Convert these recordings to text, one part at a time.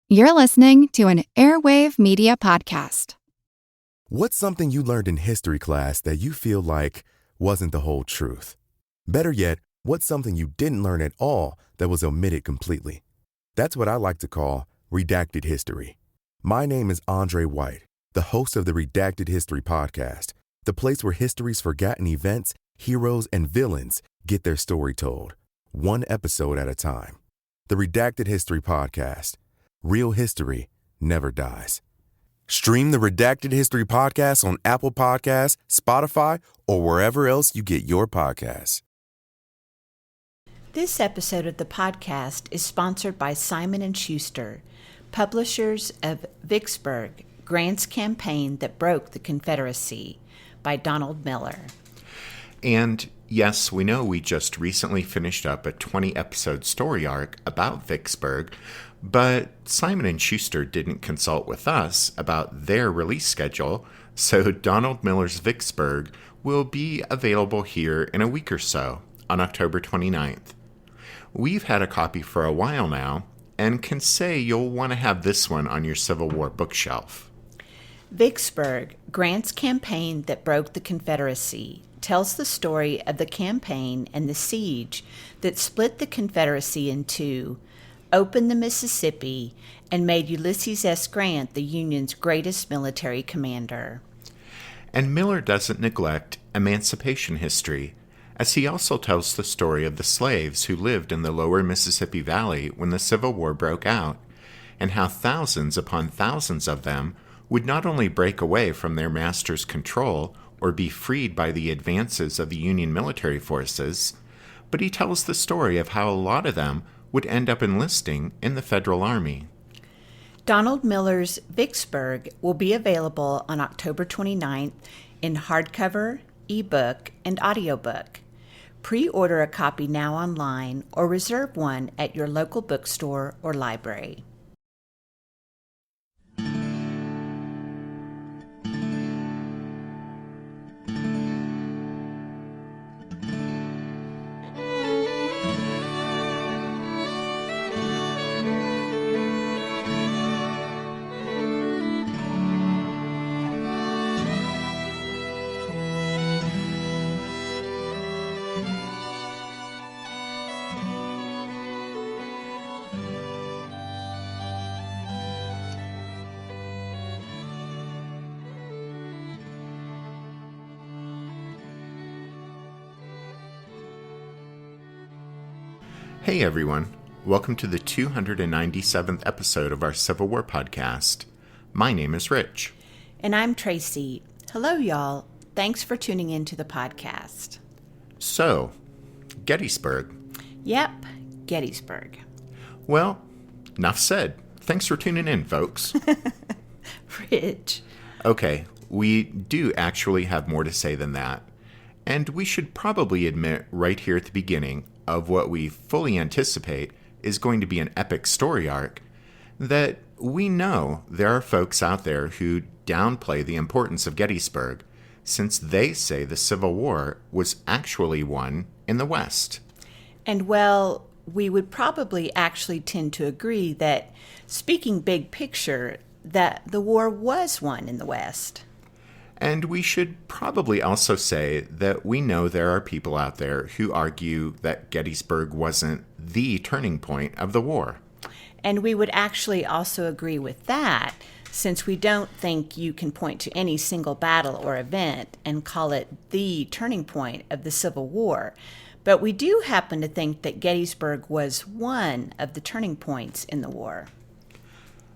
You're listening to an Airwave Media Podcast. What's something you learned in history class that you feel like wasn't the whole truth? Better yet, what's something you didn't learn at all that was omitted completely? That's what I like to call redacted history. My name is Andre White, the host of the Redacted History Podcast, the place where history's forgotten events, heroes, and villains get their story told, one episode at a time. The Redacted History Podcast. Real history never dies. Stream the Redacted History Podcast on Apple Podcasts, Spotify, or wherever else you get your podcasts. This episode of the podcast is sponsored by Simon & Schuster, publishers of Vicksburg, Grant's Campaign That Broke the Confederacy, by Donald Miller. And yes, we know we just recently finished up a 20-episode story arc about Vicksburg, but Simon & Schuster didn't consult with us about their release schedule, so Donald Miller's Vicksburg will be available here in a week or so, on October 29th. We've had a copy for a while now, and can say you'll want to have this one on your Civil War bookshelf. Vicksburg, Grant's Campaign That Broke the Confederacy, tells the story of the campaign and the siege that split the Confederacy in two, opened the Mississippi, and made Ulysses S. Grant the Union's greatest military commander. And Miller doesn't neglect emancipation history, as he also tells the story of the slaves who lived in the lower Mississippi Valley when the Civil War broke out, and how thousands upon thousands of them would not only break away from their master's control or be freed by the advances of the Union military forces, but he tells the story of how a lot of them would end up enlisting in the Federal Army. Donald Miller's Vicksburg will be available on October 29th in hardcover, ebook, and audiobook. Pre-order a copy now online or reserve one at your local bookstore or library. Hey everyone, welcome to the 297th episode of our Civil War podcast. My name is Rich. And I'm Tracy. Hello, y'all. Thanks for tuning in to the podcast. So, Gettysburg. Yep, Gettysburg. Well, enough said. Thanks for tuning in, folks. Rich. Okay, we do actually have more to say than that. And we should probably admit right here at the beginning of what we fully anticipate is going to be an epic story arc, that we know there are folks out there who downplay the importance of Gettysburg, since they say the Civil War was actually won in the West. And well, we would probably actually tend to agree that, speaking big picture, that the war was won in the West. And we should probably also say that we know there are people out there who argue that Gettysburg wasn't the turning point of the war. And we would actually also agree with that, since we don't think you can point to any single battle or event and call it the turning point of the Civil War. But we do happen to think that Gettysburg was one of the turning points in the war.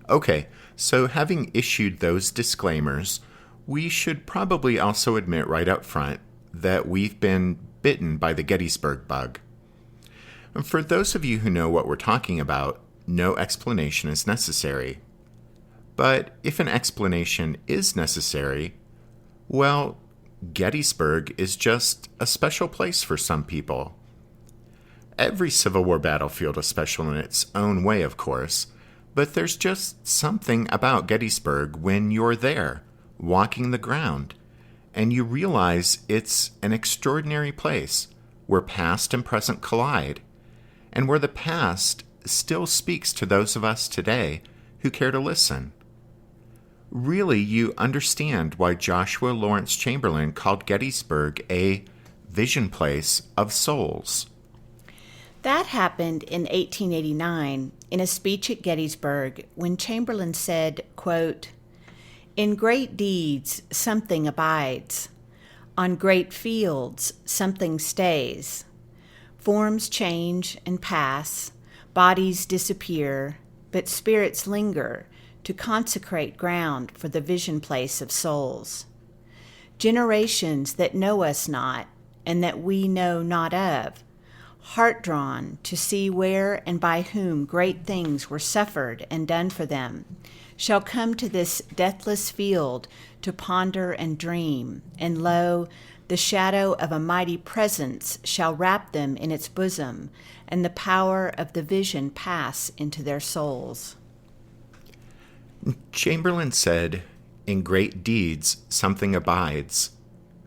Okay, so having issued those disclaimers, we should probably also admit right up front that we've been bitten by the Gettysburg bug. And for those of you who know what we're talking about, no explanation is necessary. But if an explanation is necessary, well, Gettysburg is just a special place for some people. Every Civil War battlefield is special in its own way, of course, but there's just something about Gettysburg when you're there, walking the ground, and you realize it's an extraordinary place where past and present collide, and where the past still speaks to those of us today who care to listen. Really, you understand why Joshua Lawrence Chamberlain called Gettysburg a vision place of souls. That happened in 1889 in a speech at Gettysburg when Chamberlain said, quote, "In great deeds something abides. On great fields something stays. Forms change and pass, bodies disappear, but spirits linger to consecrate ground for the vision place of souls. Generations that know us not and that we know not of, heart-drawn to see where and by whom great things were suffered and done for them, shall come to this deathless field to ponder and dream, and lo, the shadow of a mighty presence shall wrap them in its bosom, and the power of the vision pass into their souls." Chamberlain said, "In great deeds something abides,"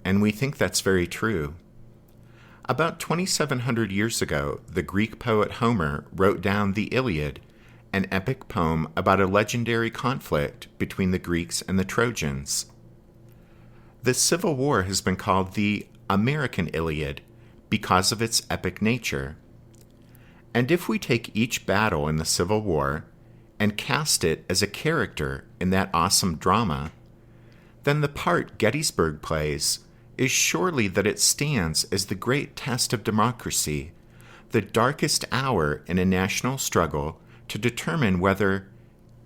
and we think that's very true. About 2,700 years ago, the Greek poet Homer wrote down the Iliad, an epic poem about a legendary conflict between the Greeks and the Trojans. The Civil War has been called the American Iliad because of its epic nature. And if we take each battle in the Civil War and cast it as a character in that awesome drama, then the part Gettysburg plays is surely that it stands as the great test of democracy, the darkest hour in a national struggle to determine whether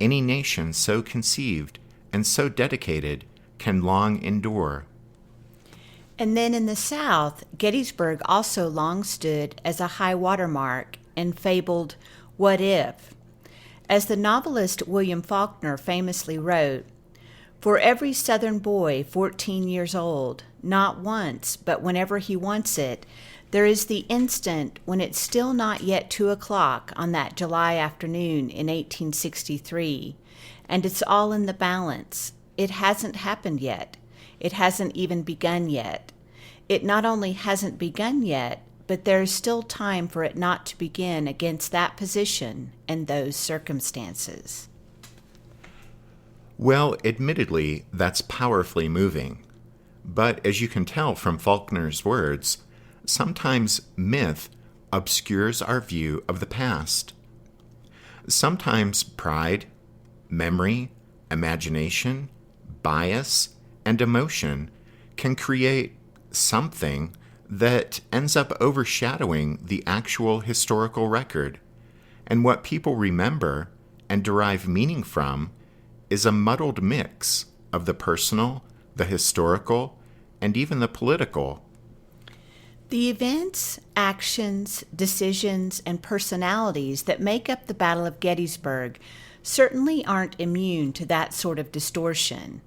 any nation so conceived and so dedicated can long endure. And then in the South, Gettysburg also long stood as a high water mark and fabled, "What if?" As the novelist William Faulkner famously wrote, "For every Southern boy 14 years old, not once, but whenever he wants it, there is the instant when it's still not yet 2 o'clock on that July afternoon in 1863, and it's all in the balance. It hasn't happened yet. It hasn't even begun yet. It not only hasn't begun yet, but there is still time for it not to begin against that position and those circumstances." Well, admittedly, that's powerfully moving. But as you can tell from Faulkner's words, sometimes myth obscures our view of the past. Sometimes pride, memory, imagination, bias, and emotion can create something that ends up overshadowing the actual historical record. And what people remember and derive meaning from is a muddled mix of the personal, the historical, and even the political. The events, actions, decisions, and personalities that make up the Battle of Gettysburg certainly aren't immune to that sort of distortion.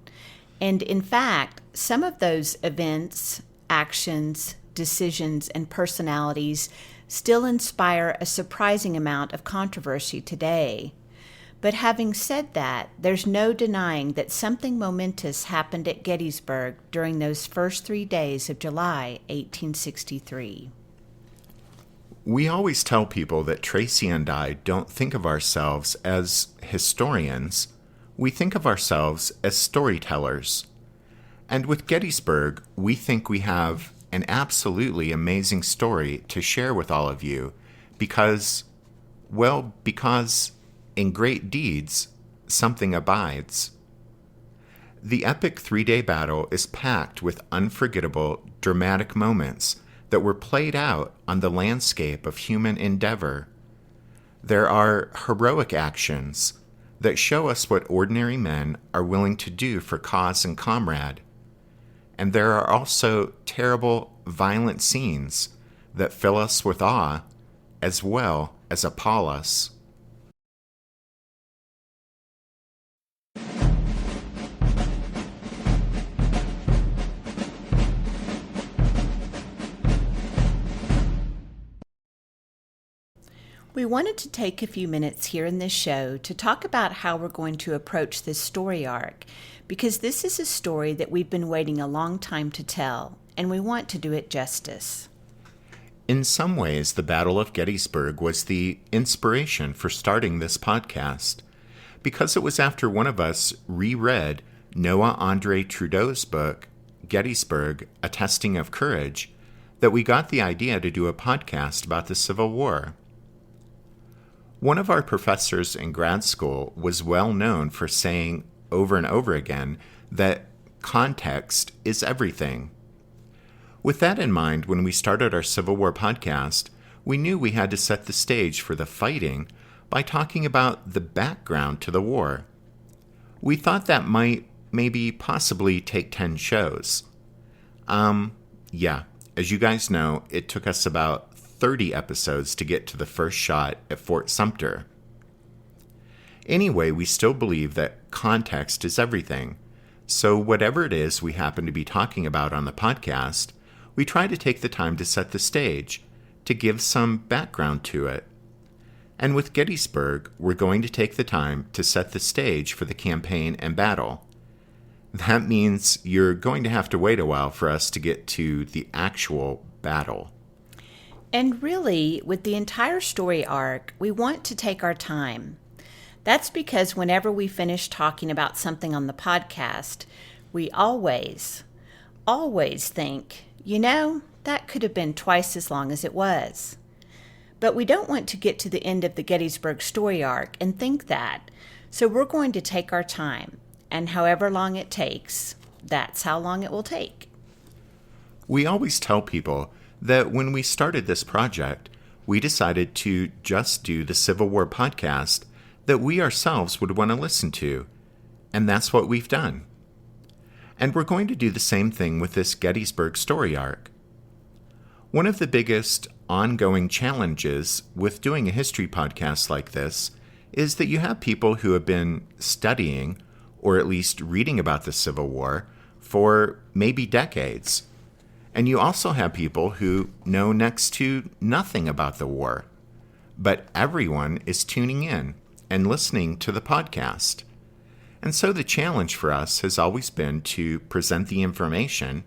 And in fact, some of those events, actions, decisions, and personalities still inspire a surprising amount of controversy today. But having said that, there's no denying that something momentous happened at Gettysburg during those first 3 days of July 1863. We always tell people that Tracy and I don't think of ourselves as historians. We think of ourselves as storytellers. And with Gettysburg, we think we have an absolutely amazing story to share with all of you because in great deeds, something abides. The epic 3-day battle is packed with unforgettable, dramatic moments that were played out on the landscape of human endeavor. There are heroic actions that show us what ordinary men are willing to do for cause and comrade. And there are also terrible, violent scenes that fill us with awe as well as appall us. We wanted to take a few minutes here in this show to talk about how we're going to approach this story arc, because this is a story that we've been waiting a long time to tell, and we want to do it justice. In some ways, the Battle of Gettysburg was the inspiration for starting this podcast, because it was after one of us reread Noah Andre Trudeau's book, Gettysburg, A Testing of Courage, that we got the idea to do a podcast about the Civil War. One of our professors in grad school was well known for saying over and over again that context is everything. With that in mind, when we started our Civil War podcast, we knew we had to set the stage for the fighting by talking about the background to the war. We thought that might possibly take 10 shows. As you guys know, it took us about 30 episodes to get to the first shot at Fort Sumter. Anyway, we still believe that context is everything. So whatever it is we happen to be talking about on the podcast, we try to take the time to set the stage, to give some background to it. And with Gettysburg, we're going to take the time to set the stage for the campaign and battle. That means you're going to have to wait a while for us to get to the actual battle. And really, with the entire story arc, we want to take our time. That's because whenever we finish talking about something on the podcast, we always think, that could have been twice as long as it was. But we don't want to get to the end of the Gettysburg story arc and think that, so we're going to take our time, and however long it takes, that's how long it will take. We always tell people that when we started this project, we decided to just do the Civil War podcast that we ourselves would want to listen to, and that's what we've done. And we're going to do the same thing with this Gettysburg story arc. One of the biggest ongoing challenges with doing a history podcast like this is that you have people who have been studying, or at least reading about the Civil War, for maybe decades. And you also have people who know next to nothing about the war. But everyone is tuning in and listening to the podcast. And so the challenge for us has always been to present the information,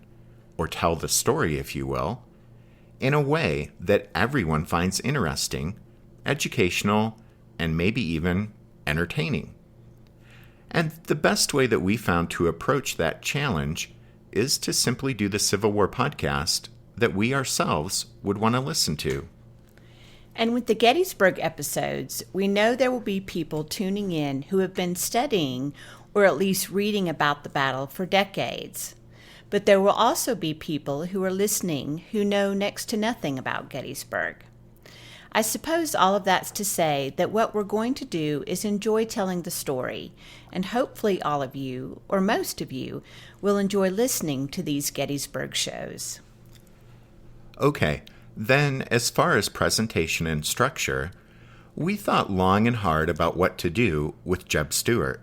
or tell the story, if you will, in a way that everyone finds interesting, educational, and maybe even entertaining. And the best way that we found to approach that challenge is to simply do the Civil War podcast that we ourselves would want to listen to. And with the Gettysburg episodes, we know there will be people tuning in who have been studying or at least reading about the battle for decades. But there will also be people who are listening who know next to nothing about Gettysburg. I suppose all of that's to say that what we're going to do is enjoy telling the story, and hopefully all of you, or most of you, will enjoy listening to these Gettysburg shows. Okay, then as far as presentation and structure, we thought long and hard about what to do with Jeb Stuart.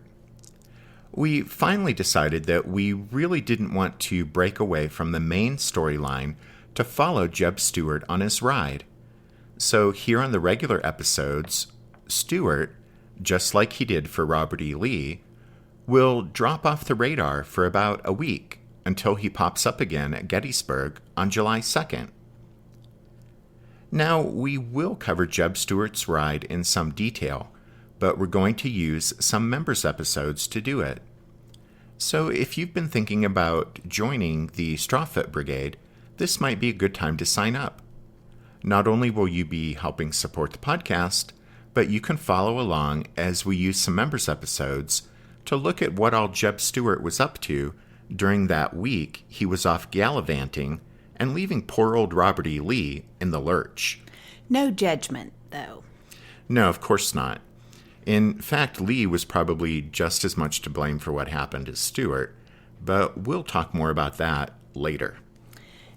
We finally decided that we really didn't want to break away from the main storyline to follow Jeb Stuart on his ride. So here on the regular episodes, Stuart, just like he did for Robert E. Lee, will drop off the radar for about a week until he pops up again at Gettysburg on July 2nd. Now, we will cover Jeb Stuart's ride in some detail, but we're going to use some members' episodes to do it. So if you've been thinking about joining the Strawfoot Brigade, this might be a good time to sign up. Not only will you be helping support the podcast, but you can follow along as we use some members' episodes to look at what all Jeb Stuart was up to during that week he was off gallivanting and leaving poor old Robert E. Lee in the lurch. No judgment, though. No, of course not. In fact, Lee was probably just as much to blame for what happened as Stuart, but we'll talk more about that later.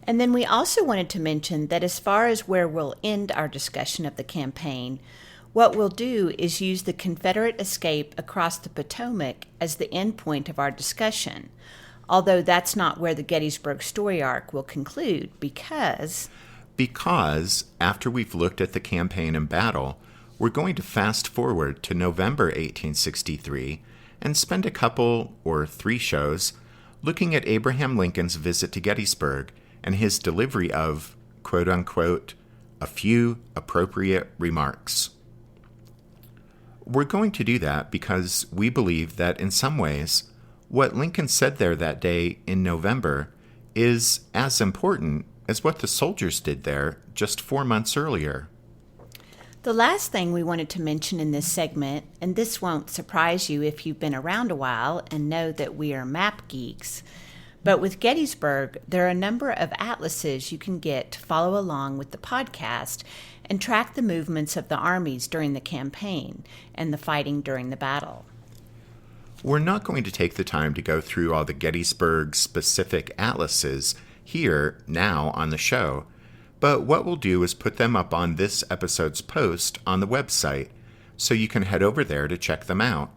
And then we also wanted to mention that as far as where we'll end our discussion of the campaign, what we'll do is use the Confederate escape across the Potomac as the end point of our discussion, although that's not where the Gettysburg story arc will conclude because after we've looked at the campaign and battle, we're going to fast forward to November 1863 and spend a couple or 3 shows looking at Abraham Lincoln's visit to Gettysburg and his delivery of, quote-unquote, a few appropriate remarks. We're going to do that because we believe that in some ways, what Lincoln said there that day in November is as important as what the soldiers did there just 4 months earlier. The last thing we wanted to mention in this segment, and this won't surprise you if you've been around a while and know that we are map geeks, but with Gettysburg, there are a number of atlases you can get to follow along with the podcast and track the movements of the armies during the campaign and the fighting during the battle. We're not going to take the time to go through all the Gettysburg-specific atlases here, now, on the show, but what we'll do is put them up on this episode's post on the website, so you can head over there to check them out.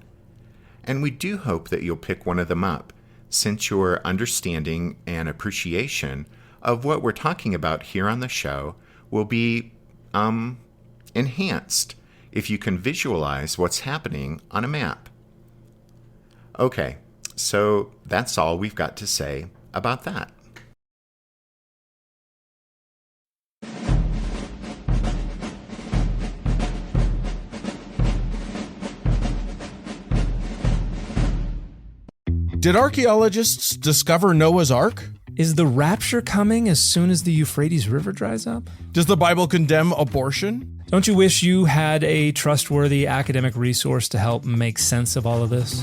And we do hope that you'll pick one of them up, since your understanding and appreciation of what we're talking about here on the show will be, enhanced if you can visualize what's happening on a map. Okay, so that's all we've got to say about that. Did archaeologists discover Noah's Ark? Is the rapture coming as soon as the Euphrates River dries up? Does the Bible condemn abortion? Don't you wish you had a trustworthy academic resource to help make sense of all of this?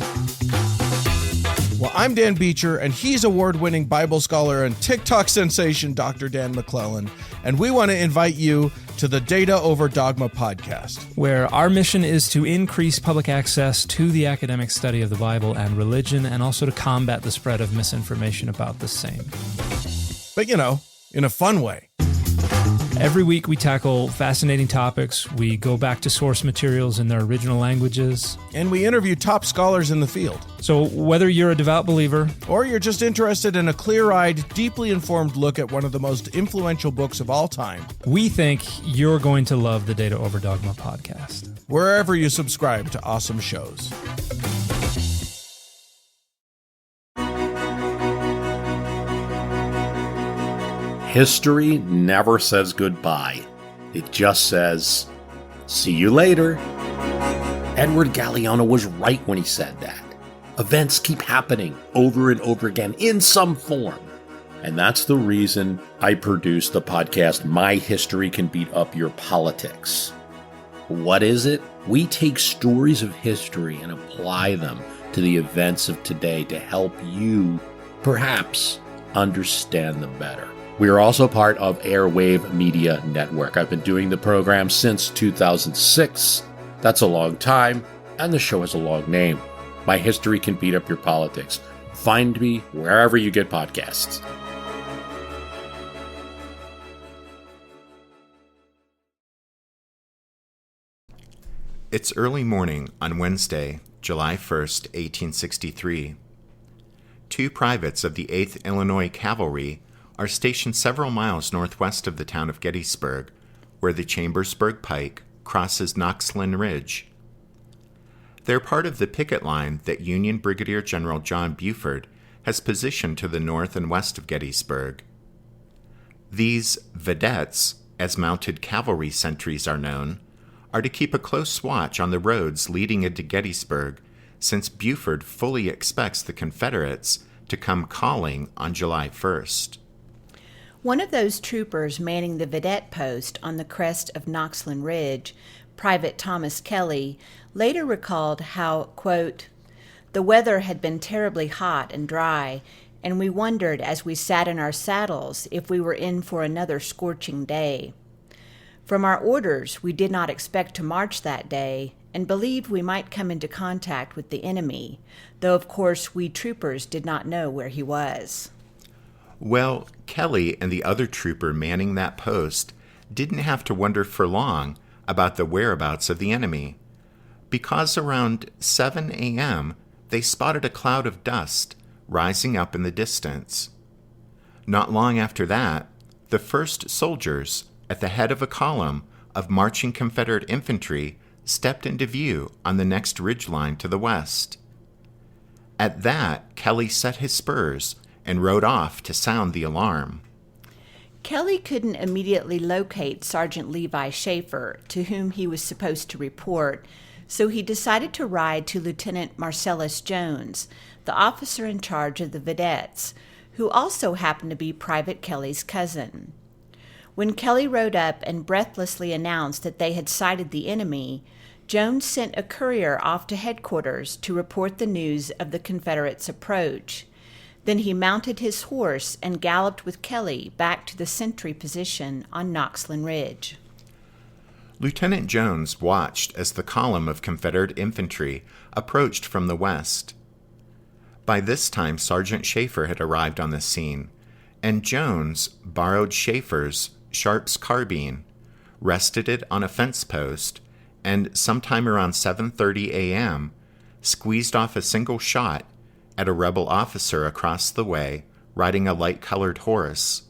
Well, I'm Dan Beecher, and he's award-winning Bible scholar and TikTok sensation Dr. Dan McClellan, and we want to invite you to the Data Over Dogma podcast, where our mission is to increase public access to the academic study of the Bible and religion, and also to combat the spread of misinformation about the same. But, in a fun way. Every week we tackle fascinating topics, we go back to source materials in their original languages, And we interview top scholars in the field. So whether you're a devout believer, or you're just interested in a clear-eyed, deeply informed look at one of the most influential books of all time, we think you're going to love the Data Over Dogma podcast. wherever you subscribe to awesome shows. History never says goodbye. It just says, see you later. Edward Galeano was right when he said that. Events keep happening over and over again in some form. And that's the reason I produce the podcast, My History Can Beat Up Your Politics. What is it? We take stories of history and apply them to the events of today to help you, perhaps, understand them better. We are also part of Airwave Media Network. I've been doing the program since 2006. That's a long time, and the show has a long name. My History Can Beat Up Your Politics. Find me wherever you get podcasts. It's early morning on Wednesday, July 1st, 1863. Two privates of the 8th Illinois Cavalry are stationed several miles northwest of the town of Gettysburg, where the Chambersburg Pike crosses Knoxland Ridge. They're part of the picket line that Union Brigadier General John Buford has positioned to the north and west of Gettysburg. These vedettes, as mounted cavalry sentries are known, are to keep a close watch on the roads leading into Gettysburg, since Buford fully expects the Confederates to come calling on July 1st. One of those troopers manning the vedette post on the crest of Knoxland Ridge, Private Thomas Kelly, later recalled how, quote, the weather had been terribly hot and dry, and we wondered as we sat in our saddles if we were in for another scorching day. From our orders, we did not expect to march that day and believed we might come into contact with the enemy, though of course we troopers did not know where he was. Well, Kelly and the other trooper manning that post didn't have to wonder for long about the whereabouts of the enemy, because around 7 a.m. they spotted a cloud of dust rising up in the distance. Not long after that, the first soldiers at the head of a column of marching Confederate infantry stepped into view on the next ridgeline to the west. At that, Kelly set his spurs and rode off to sound the alarm. Kelly couldn't immediately locate Sergeant Levi Schaefer, to whom he was supposed to report, So he decided to ride to Lieutenant Marcellus Jones, the officer in charge of the vedettes, who also happened to be Private Kelly's cousin. When Kelly rode up and breathlessly announced that they had sighted the enemy, Jones sent a courier off to headquarters to report the news of the Confederates' approach. Then he mounted his horse and galloped with Kelly back to the sentry position on Knoxland Ridge. Lieutenant Jones watched as the column of Confederate infantry approached from the west. By this time, Sergeant Schaefer had arrived on the scene, and Jones borrowed Schaefer's Sharp's carbine, rested it on a fence post, and sometime around 7:30 a.m., squeezed off a single shot at a rebel officer across the way riding a light-colored horse.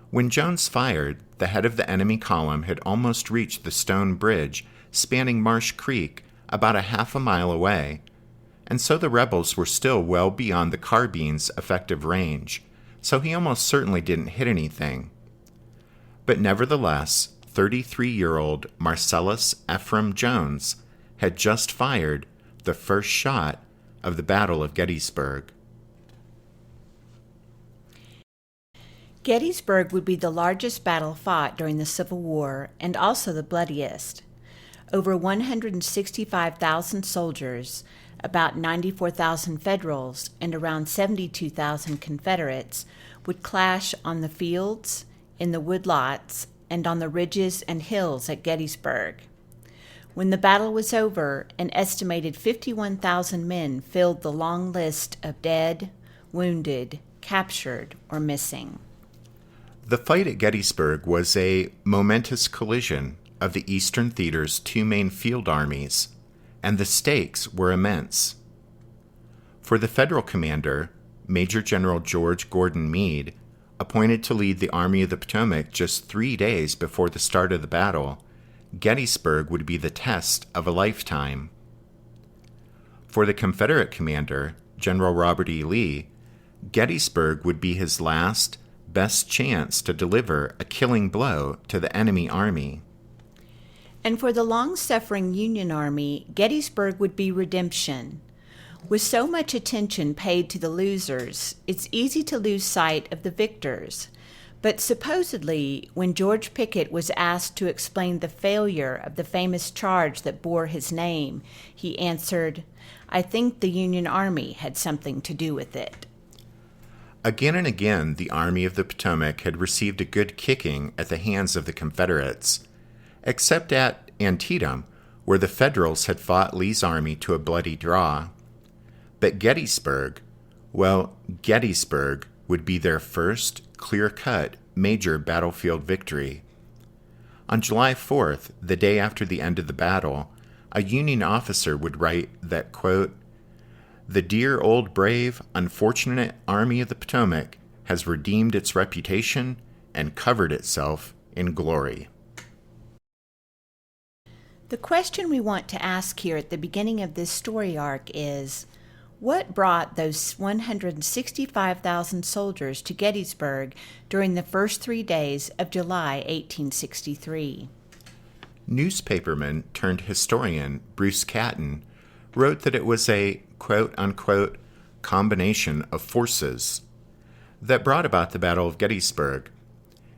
When Jones fired, the head of the enemy column had almost reached the stone bridge spanning Marsh Creek about a half a mile away, and so the rebels were still well beyond the carbine's effective range, so he almost certainly didn't hit anything. But nevertheless, 33-year-old Marcellus Ephraim Jones had just fired the first shot of the Battle of Gettysburg. Gettysburg would be the largest battle fought during the Civil War and also the bloodiest. Over 165,000 soldiers, about 94,000 Federals, and around 72,000 Confederates would clash on the fields, in the woodlots, and on the ridges and hills at Gettysburg. When the battle was over, an estimated 51,000 men filled the long list of dead, wounded, captured, or missing. The fight at Gettysburg was a momentous collision of the Eastern Theater's two main field armies, and the stakes were immense. For the Federal commander, Major General George Gordon Meade, appointed to lead the Army of the Potomac just 3 days before the start of the battle, Gettysburg would be the test of a lifetime. For the Confederate commander, General Robert E. Lee, Gettysburg would be his last, best chance to deliver a killing blow to the enemy army. And for the long-suffering Union Army, Gettysburg would be redemption. With so much attention paid to the losers, it's easy to lose sight of the victors. But supposedly, when George Pickett was asked to explain the failure of the famous charge that bore his name, he answered, "I think the Union Army had something to do with it." Again and again, the Army of the Potomac had received a good kicking at the hands of the Confederates, except at Antietam, where the Federals had fought Lee's army to a bloody draw. But Gettysburg would be their first clear-cut major battlefield victory. On July 4th, the day after the end of the battle, a Union officer would write that, quote, "The dear old brave, unfortunate Army of the Potomac has redeemed its reputation and covered itself in glory." The question we want to ask here at the beginning of this story arc is, what brought those 165,000 soldiers to Gettysburg during the first 3 days of July 1863? Newspaperman turned historian Bruce Catton wrote that it was a quote-unquote combination of forces that brought about the Battle of Gettysburg.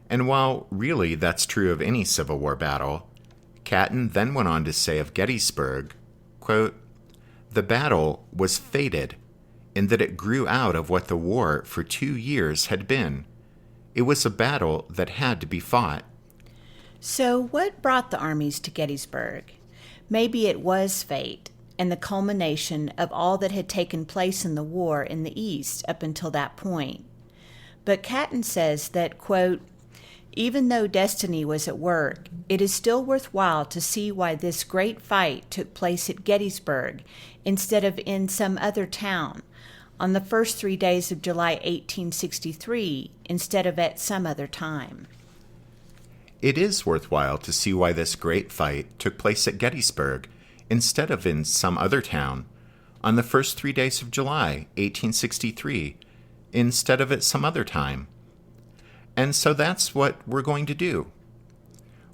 And while really that's true of any Civil War battle, Catton then went on to say of Gettysburg, quote, "The battle was fated in that it grew out of what the war for 2 years had been. It was a battle that had to be fought." So what brought the armies to Gettysburg? Maybe it was fate and the culmination of all that had taken place in the war in the East up until that point. But Catton says that, quote, "Even though destiny was at work, it is still worthwhile to see why this great fight took place at Gettysburg instead of in some other town, on the first 3 days of July 1863 instead of at some other time." It is worthwhile to see why this great fight took place at Gettysburg instead of in some other town on the first 3 days of July 1863 instead of at some other time. And so that's what we're going to do.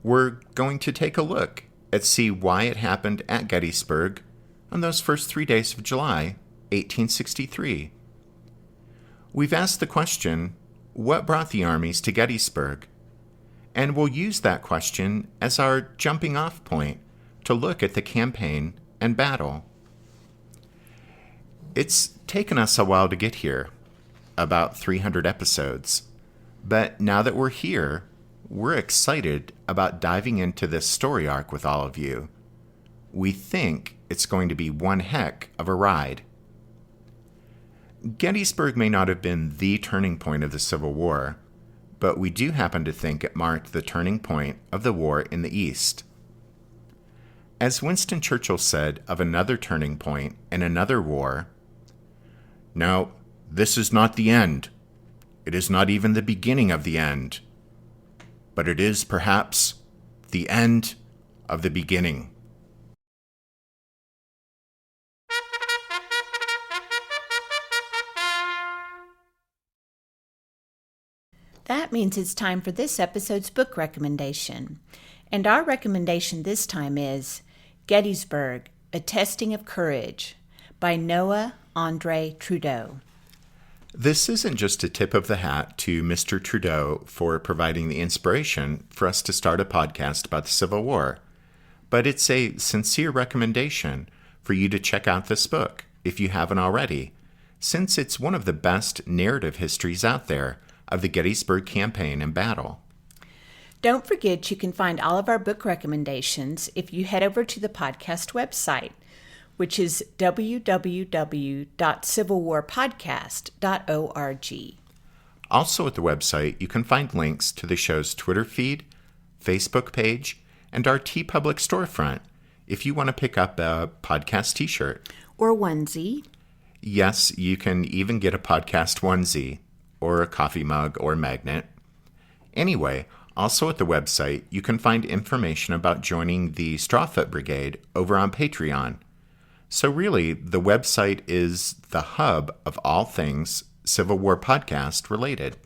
We're going to take a look Let's see why it happened at Gettysburg on those first 3 days of July, 1863. We've asked the question, what brought the armies to Gettysburg? And we'll use that question as our jumping-off point to look at the campaign and battle. It's taken us a while to get here, about 300 episodes. But now that we're here, we're excited about diving into this story arc with all of you. We think it's going to be one heck of a ride. Gettysburg may not have been the turning point of the Civil War, but we do happen to think it marked the turning point of the war in the East. As Winston Churchill said of another turning point in another war, "Now, this is not the end. It is not even the beginning of the end. But it is, perhaps, the end of the beginning." That means it's time for this episode's book recommendation. And our recommendation this time is Gettysburg, A Testing of Courage by Noah Andre Trudeau. This isn't just a tip of the hat to Mr. Trudeau for providing the inspiration for us to start a podcast about the Civil War, but it's a sincere recommendation for you to check out this book if you haven't already, since it's one of the best narrative histories out there of the Gettysburg campaign and battle. Don't forget you can find all of our book recommendations if you head over to the podcast website, which is www.civilwarpodcast.org. Also at the website, you can find links to the show's Twitter feed, Facebook page, and our TeePublic storefront if you want to pick up a podcast t-shirt. Or onesie. Yes, you can even get a podcast onesie, or a coffee mug or magnet. Anyway, also at the website, you can find information about joining the Strawfoot Brigade over on Patreon. So really, the website is the hub of all things Civil War podcast related.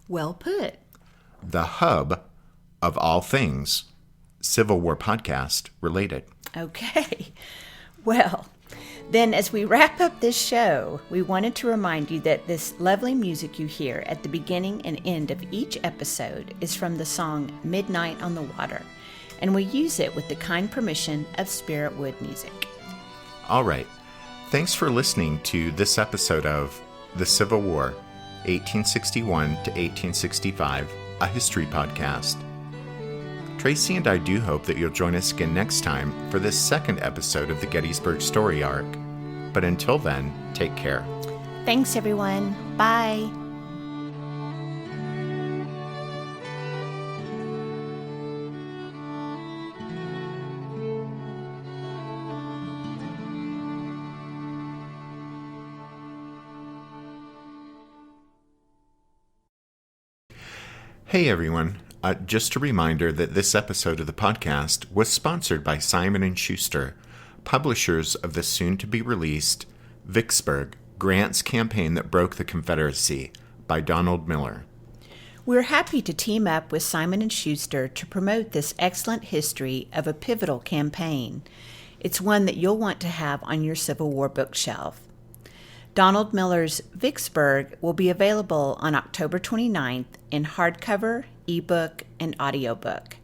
Well put. The hub of all things Civil War podcast related. Okay. Well, then as we wrap up this show, we wanted to remind you that this lovely music you hear at the beginning and end of each episode is from the song Midnight on the Water, and we use it with the kind permission of Spirit Wood Music. All right. Thanks for listening to this episode of The Civil War, 1861 to 1865, a history podcast. Tracy and I do hope that you'll join us again next time for this second episode of the Gettysburg story arc. But until then, take care. Thanks, everyone. Bye. Hey, everyone. Just a reminder that this episode of the podcast was sponsored by Simon & Schuster, publishers of the soon-to-be-released Vicksburg, Grant's Campaign That Broke the Confederacy by Donald Miller. We're happy to team up with Simon & Schuster to promote this excellent history of a pivotal campaign. It's one that you'll want to have on your Civil War bookshelf. Donald Miller's Vicksburg will be available on October 29th in hardcover, ebook, and audiobook.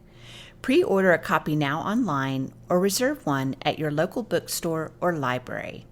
Pre-order a copy now online or reserve one at your local bookstore or library.